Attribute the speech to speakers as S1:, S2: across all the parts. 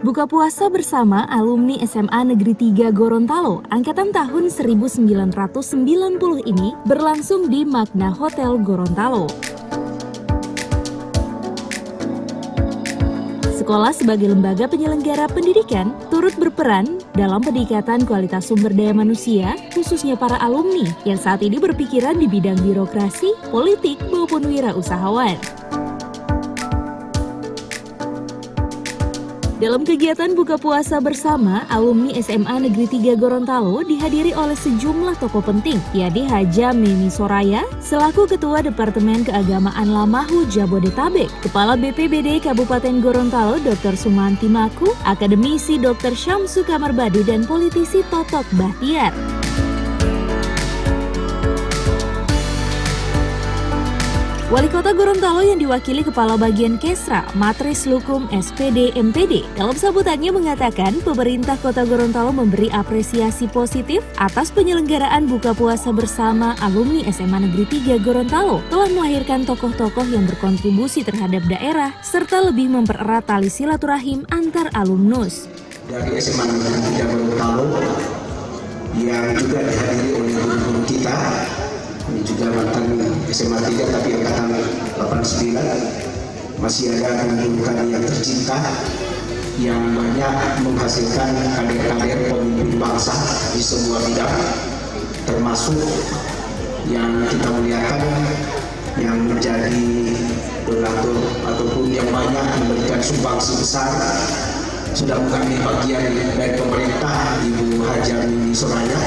S1: Buka puasa bersama alumni SMA Negeri 3 Gorontalo angkatan tahun 1990 ini berlangsung di Magna Hotel Gorontalo. Sekolah sebagai lembaga penyelenggara pendidikan turut berperan dalam peningkatan kualitas sumber daya manusia, khususnya para alumni yang saat ini berpikiran di bidang birokrasi, politik, maupun wirausahawan. Dalam kegiatan buka puasa bersama, alumni SMA Negeri 3 Gorontalo dihadiri oleh sejumlah tokoh penting, yakni Haja Memi Soraya, selaku Ketua Departemen Keagamaan Lamahu Jabodetabek, Kepala BPBD Kabupaten Gorontalo Dr. Sumanti Maku, Akademisi Dr. Syamsu Kamarbadi, dan politisi Totok Bahtiar. Wali Kota Gorontalo yang diwakili Kepala Bagian Kesra, Matris Lukum SPD MPD, dalam sambutannya mengatakan pemerintah Kota Gorontalo memberi apresiasi positif atas penyelenggaraan buka puasa bersama alumni SMA Negeri 3 Gorontalo telah melahirkan tokoh-tokoh yang berkontribusi terhadap daerah serta lebih mempererat tali silaturahim antar alumnus.
S2: Dari SMA Negeri 3 Gorontalo yang juga dihadiri oleh guru-guru kita. Ini juga mantan SMA 3 tapi angkatan 89, masih ada guru kami yang tercinta yang banyak menghasilkan kader-kader pemimpin bangsa di semua bidang, termasuk yang kita muliakan yang menjadi donatur ataupun yang banyak memberikan sumbangsi besar sudah mengambil bagian dari pemerintah, Ibu Haja Memi Soraya,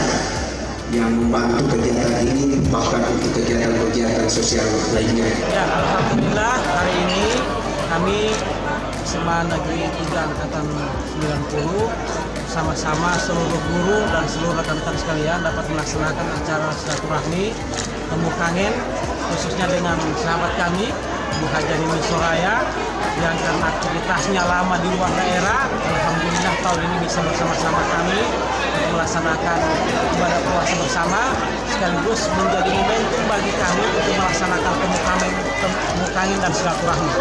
S2: yang membantu kegiatan ini bahkan untuk kegiatan-kegiatan sosial lainnya.
S3: Ya, alhamdulillah hari ini kami SMA Negeri 3 angkatan 90 sama-sama seluruh guru dan seluruh rekan-rekan sekalian dapat melaksanakan acara silaturahmi temu kangen khususnya dengan sahabat kami Bu Haja Memi Soraya yang karena aktivitasnya lama di luar daerah, alhamdulillah tahun ini bisa bersama-sama kami melaksanakan ibadah puasa bersama, sekaligus menjadi momentum bagi kami untuk melaksanakan temu kangen dan silaturahmi.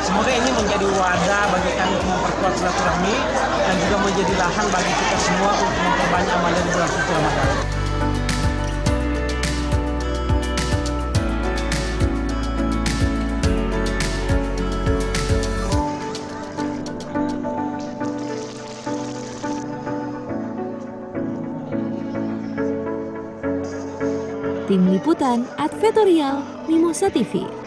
S3: Semoga ini menjadi wadah bagi kami untuk memperkuat silaturahmi dan juga menjadi lahan bagi kita semua untuk memperbanyak amalan di bulan suci Ramadan.
S1: Tim Liputan Advertorial Mimosa TV.